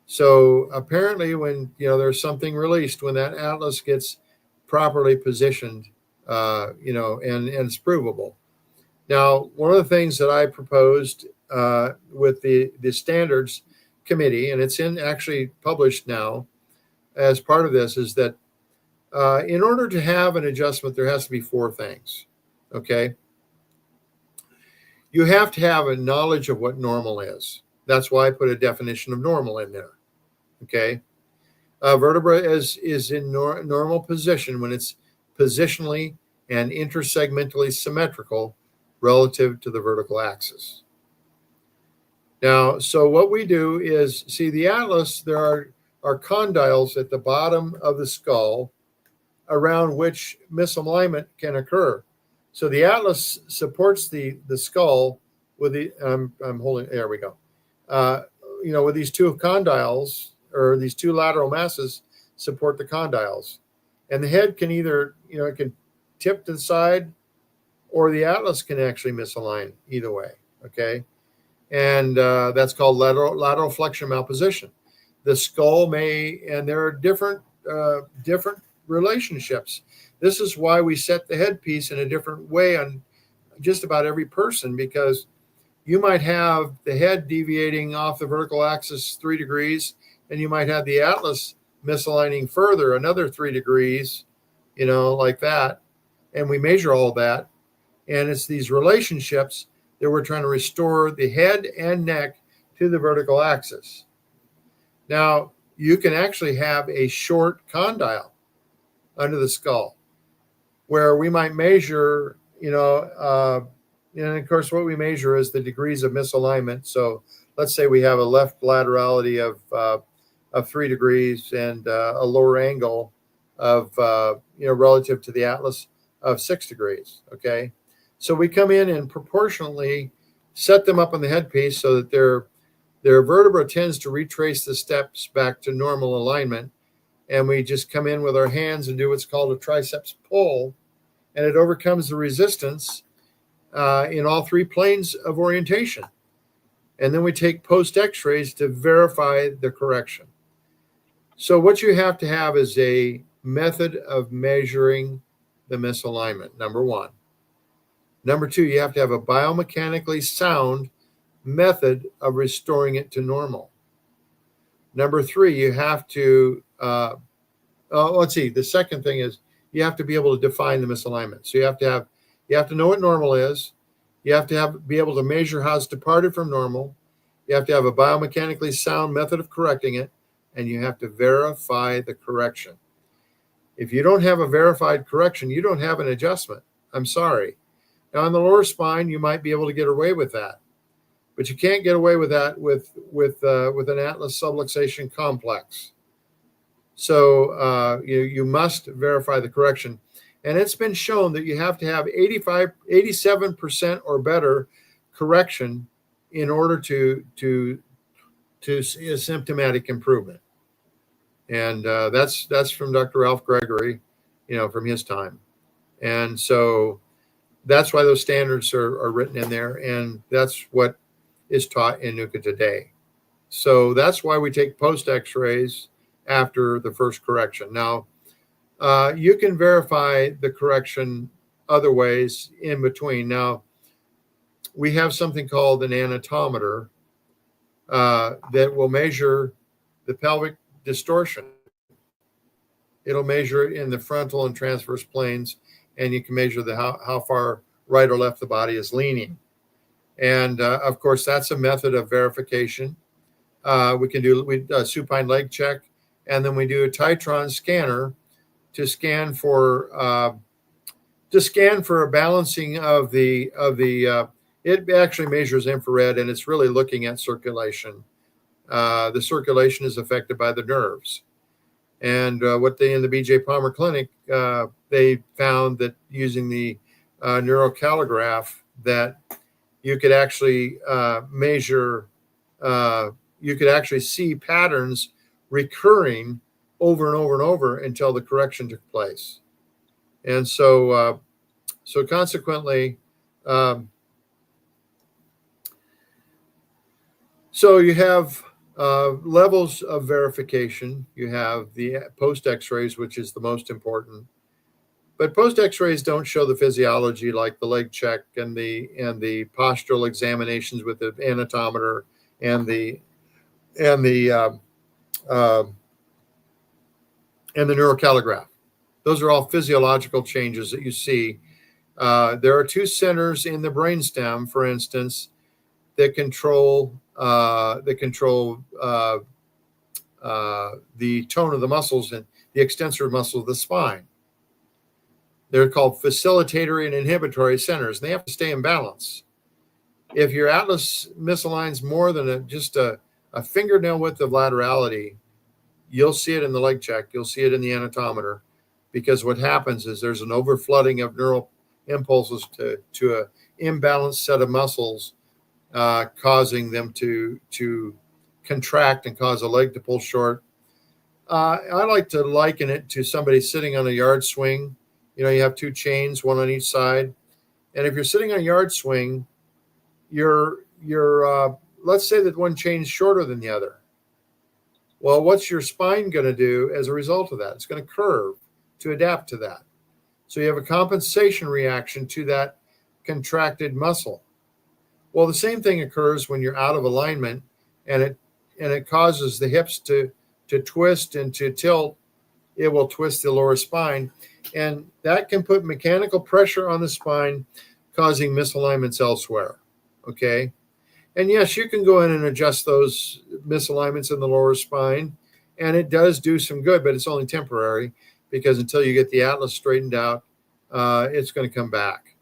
So apparently when there's something released, when that atlas gets properly positioned, and it's provable. Now, one of the things that I proposed with the standards committee, and it's actually published now as part of this, is that in order to have an adjustment, there has to be 4 things. Okay. You have to have a knowledge of what normal is. That's why I put a definition of normal in there. Okay. Vertebra is in normal position when it's positionally and intersegmentally symmetrical relative to the vertical axis. Now, so what we do is, see the atlas, there are condyles at the bottom of the skull around which misalignment can occur. So the atlas supports the skull with the, I'm holding, there we go. With these 2 condyles, or these 2 lateral masses support the condyles. And the head can either, it can tip to the side, or the atlas can actually misalign either way, okay? And that's called lateral flexion malposition. The skull and there are different relationships. This is why we set the headpiece in a different way on just about every person, because you might have the head deviating off the vertical axis 3 degrees, and you might have the atlas misaligning further another 3 degrees, like that. And we measure all that. And it's these relationships that we're trying to restore the head and neck to the vertical axis. Now, you can actually have a short condyle under the skull where we might measure, and of course, what we measure is the degrees of misalignment. So let's say we have a left laterality of 3 degrees and a lower angle of, relative to the atlas of 6 degrees. Okay. So we come in and proportionally set them up on the headpiece so that their vertebra tends to retrace the steps back to normal alignment. And we just come in with our hands and do what's called a triceps pull, and it overcomes the resistance in all 3 planes of orientation. And then we take post X-rays to verify the correction. So what you have to have is a method of measuring the misalignment, number 1. Number 2, you have to have a biomechanically sound method of restoring it to normal. Number 3, you have to, let's see, the second thing is you have to be able to define the misalignment. So you have to know what normal is. You have to be able to measure how it's departed from normal. You have to have a biomechanically sound method of correcting it, and you have to verify the correction. If you don't have a verified correction, you don't have an adjustment. I'm sorry. Now, on the lower spine, you might be able to get away with that, but you can't get away with that with an atlas subluxation complex. So you must verify the correction. And it's been shown that you have to have 87% or better correction in order to see a symptomatic improvement. And that's from Dr. Ralph Gregory, from his time. And so that's why those standards are written in there. And that's what is taught in NUCA today. So that's why we take post x-rays after the first correction. Now, you can verify the correction other ways in between. Now, we have something called an anatometer that will measure the pelvic distortion. It'll measure it in the frontal and transverse planes, and you can measure how far right or left the body is leaning. And of course, that's a method of verification. We can do a supine leg check, and then we do a Titron scanner to scan for a balancing of the it actually measures infrared, and it's really looking at circulation. The circulation is affected by the nerves. And what they in the BJ Palmer Clinic, they found that using the neurocalligraph that you could actually measure, you could actually see patterns recurring over and over and over until the correction took place. And so consequently, so you have levels of verification. You have the post x-rays, which is the most important. But post x-rays don't show the physiology like the leg check and the postural examinations with the anatometer and the neurocalligraph. Those are all physiological changes that you see. There are two centers in the brainstem, for instance, that control the tone of the muscles and the extensor muscle of the spine. They're called facilitatory and inhibitory centers, and they have to stay in balance. If your atlas misaligns more than just a fingernail width of laterality, you'll see it in the leg check. You'll see it in the anatometer, because what happens is there's an overflooding of neural impulses to an imbalanced set of muscles, causing them to contract and cause a leg to pull short. I like to liken it to somebody sitting on a yard swing. You have two chains, one on each side. And if you're sitting on a yard swing, you're let's say that one chain's shorter than the other. Well, what's your spine going to do as a result of that? It's going to curve to adapt to that. So you have a compensation reaction to that contracted muscle. Well, the same thing occurs when you're out of alignment, and it causes the hips to twist and to tilt. It will twist the lower spine, and that can put mechanical pressure on the spine, causing misalignments elsewhere. Okay. And yes, you can go in and adjust those misalignments in the lower spine, and it does do some good, but it's only temporary, because until you get the atlas straightened out, it's going to come back.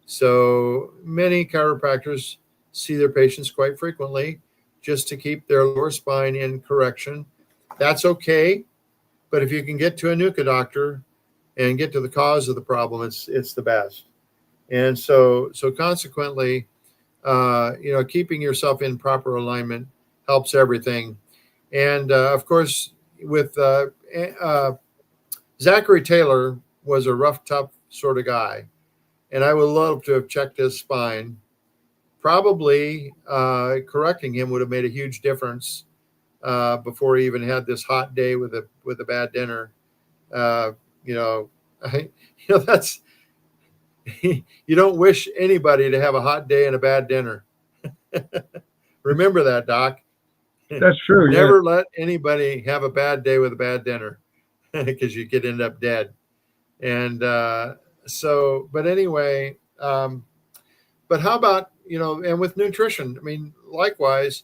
So many chiropractors see their patients quite frequently just to keep their lower spine in correction. That's okay, but if you can get to a NUCA doctor and get to the cause of the problem, it's the best. And so consequently, keeping yourself in proper alignment helps everything. And of course, with Zachary Taylor was a rough, tough sort of guy, and I would love to have checked his spine. Probably correcting him would have made a huge difference before he even had this hot day with a bad dinner. That's you don't wish anybody to have a hot day and a bad dinner. Remember that, Doc. That's true. Never let anybody have a bad day with a bad dinner, because you could end up dead. And but anyway, But how about, and with nutrition, I mean, likewise,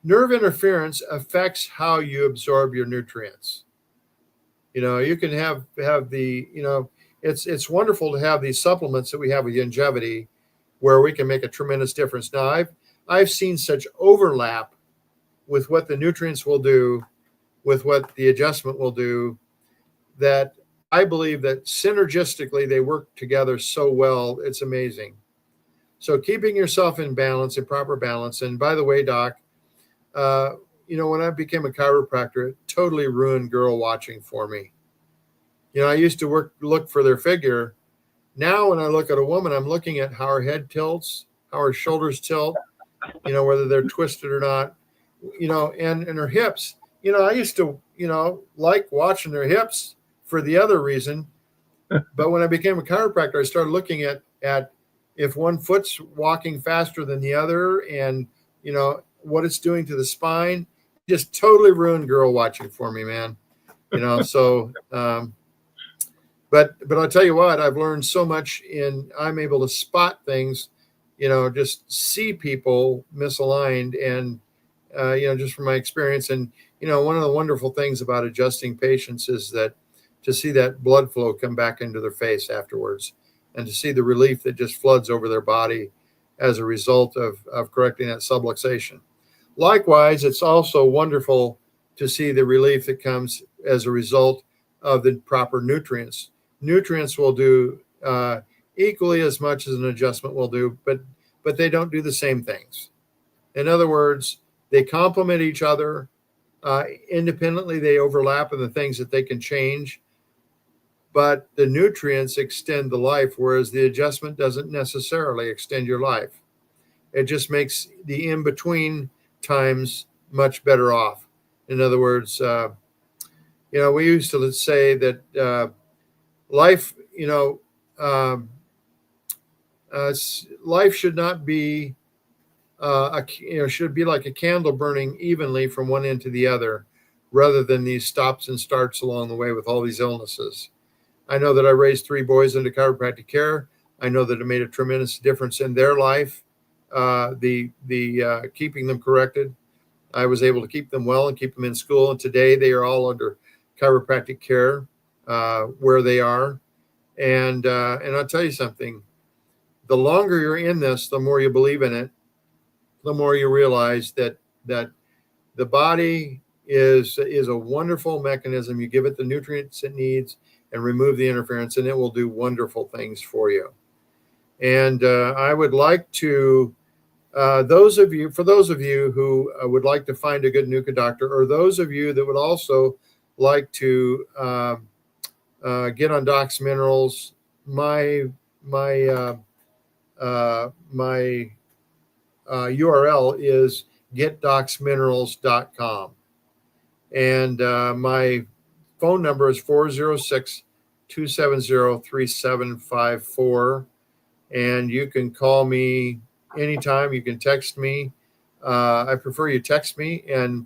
nerve interference affects how you absorb your nutrients. You can have the, it's wonderful to have these supplements that we have with longevity where we can make a tremendous difference. Now, I've seen such overlap with what the nutrients will do, with what the adjustment will do, that I believe that synergistically they work together so well, it's amazing. So keeping yourself in balance, in proper balance. And by the way, Doc, when I became a chiropractor, it totally ruined girl watching for me. I used to look for their figure. Now, when I look at a woman, I'm looking at how her head tilts, how her shoulders tilt, whether they're twisted or not, and her hips. I used to, like watching their hips for the other reason. But when I became a chiropractor, I started looking at if one foot's walking faster than the other and, what it's doing to the spine. Just totally ruined girl watching for me, man. So, but I'll tell you what, I've learned so much I'm able to spot things, just see people misaligned and, just from my experience. And, one of the wonderful things about adjusting patients is that to see that blood flow come back into their face afterwards and to see the relief that just floods over their body as a result of correcting that subluxation. Likewise, it's also wonderful to see the relief that comes as a result of the proper nutrients. Nutrients will do equally as much as an adjustment will do, but they don't do the same things. In other words, they complement each other. Independently, they overlap in the things that they can change, but the nutrients extend the life, whereas the adjustment doesn't necessarily extend your life. It just makes the in-between times much better off. In other words, we used to say that life, life should not be, should be like a candle burning evenly from one end to the other, rather than these stops and starts along the way with all these illnesses. I know that I raised 3 boys into chiropractic care. I know that it made a tremendous difference in their life. Keeping them corrected. I was able to keep them well and keep them in school. And today they are all under chiropractic care where they are. And I'll tell you something, the longer you're in this, the more you believe in it, the more you realize that the body is a wonderful mechanism. You give it the nutrients it needs and remove the interference, and it will do wonderful things for you. And I would like to, for those of you who would like to find a good NUCA doctor, or those of you that would also like to get on Doc's Minerals, my URL is getdocsminerals.com. And my phone number is 406-270-3754. And you can call me anytime. You can text me. I prefer you text me and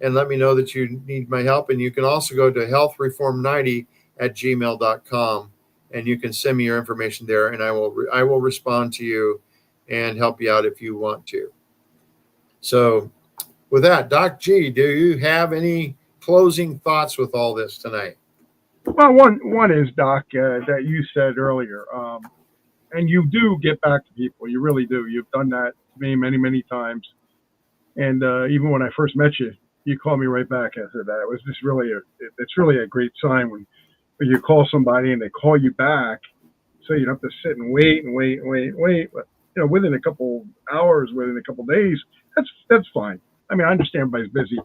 let me know that you need my help. And you can also go to healthreform90@gmail.com, and you can send me your information there, and I will respond to you and help you out if you want to. So with that, Doc G, do you have any closing thoughts with all this tonight? Well, one is, Doc, that you said earlier, and you do get back to people. You really do. You've done that to me many, many times. And even when I first met you, you called me right back after that. It was just it's really a great sign when you call somebody and they call you back, so you don't have to sit and wait. But, within a couple hours, within a couple days, that's fine. I mean, I understand everybody's busy.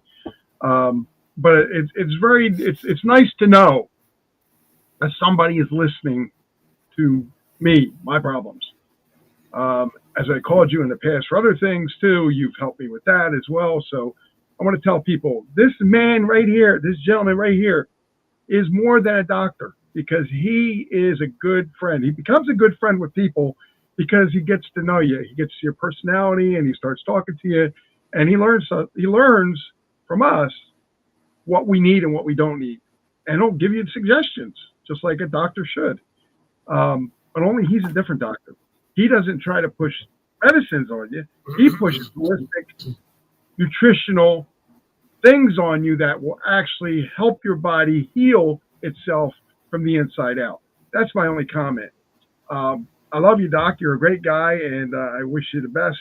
But it's nice to know that somebody is listening to me, my problems. As I called you in the past for other things too, you've helped me with that as well. So I want to tell people, this man right here, this gentleman right here, is more than a doctor, because he is a good friend. He becomes a good friend with people because he gets to know you. He gets your personality and he starts talking to you, and he learns from us what we need and what we don't need. And he'll give you suggestions, just like a doctor should. But only he's a different doctor. he doesn't try to push medicines on you. He pushes holistic, nutritional things on you that will actually help your body heal itself from the inside out. That's my only comment. I love you, Doc. You're a great guy, and I wish you the best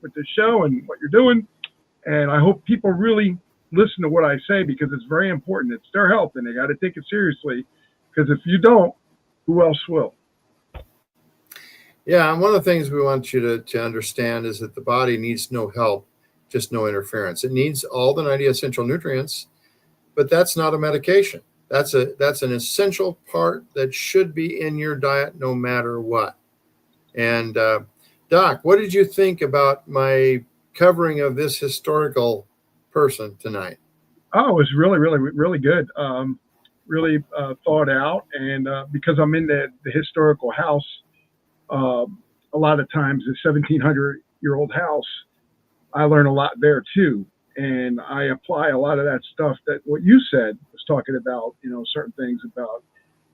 with the show and what you're doing. And I hope people really listen to what I say, because it's very important. It's their health, and they got to take it seriously, because if you don't, who else will? Yeah, and one of the things we want you to understand is that the body needs no help, just no interference. It needs all the 90 essential nutrients, but that's not a medication. That's an essential part that should be in your diet no matter what. And Doc, what did you think about my covering of this historical person tonight? Oh, it was really, really, really good. Really thought out. And because I'm in the historical house, a lot of times the 1700-year-old house, I learn a lot there too. And I apply a lot of that stuff that what you said was talking about, certain things about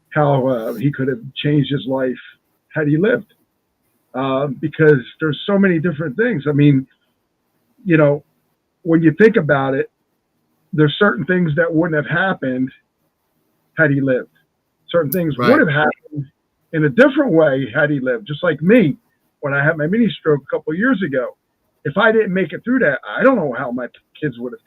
how he could have changed his life had he lived. Because there's so many different things. I mean, when you think about it, there's certain things that wouldn't have happened had he lived. Certain things would have happened in a different way had he lived. Just like me, when I had my mini stroke a couple of years ago. If I didn't make it through that, I don't know how my kids would have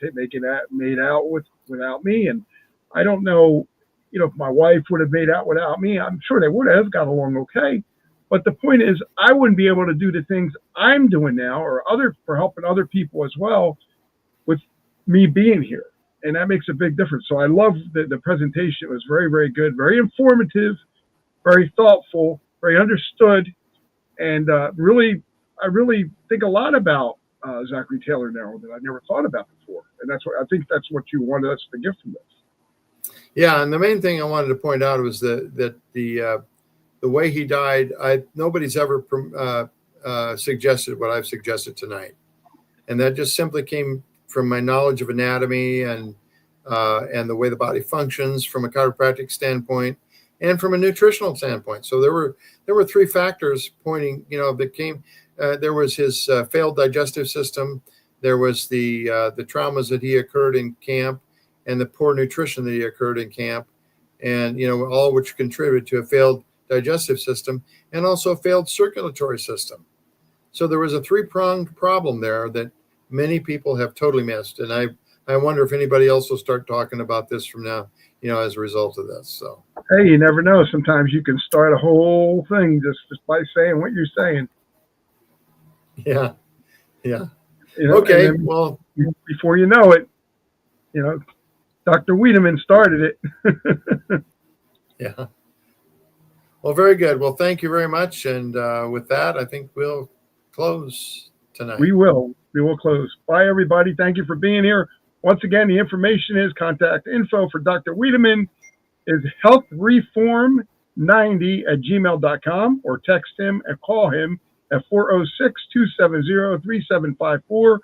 made out without me. And I don't know, if my wife would have made out without me. I'm sure they would have got along okay. But the point is, I wouldn't be able to do the things I'm doing now, or for helping other people as well, with me being here. And that makes a big difference. So I love the presentation. It was very, very good, very informative, very thoughtful, very understood. And I really think a lot about Zachary Taylor now that I never thought about before. And I think that's what you wanted us to get from this. Yeah, and the main thing I wanted to point out was that the way he died, nobody's ever suggested what I've suggested tonight, and that just simply came from my knowledge of anatomy and the way the body functions from a chiropractic standpoint and from a nutritional standpoint. So there were three factors pointing, that came. There was his failed digestive system. There was the traumas that he occurred in camp, and the poor nutrition that he occurred in camp, and all which contributed to a failed digestive system and also a failed circulatory system. So there was a three-pronged problem there that many people have totally missed. And I wonder if anybody else will start talking about this from now, as a result of this. So, hey, you never know. Sometimes you can start a whole thing just by saying what you're saying. Yeah. Okay. Well, before you know it, Dr. Wiedemann started it. Yeah. Well, very good. Well, thank you very much. And with that, I think we'll close tonight. We will close. Bye, everybody. Thank you for being here. Once again, the information is contact info for Dr. Wiedemann is healthreform90@gmail.com, or text him and call him at 406-270-3754, or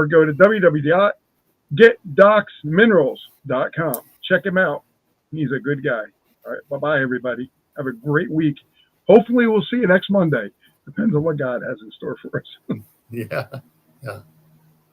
go to www.getdocsminerals.com. Check him out. He's a good guy. All right. Bye-bye, everybody. Have a great week. Hopefully we'll see you next Monday. Depends on what God has in store for us. Yeah.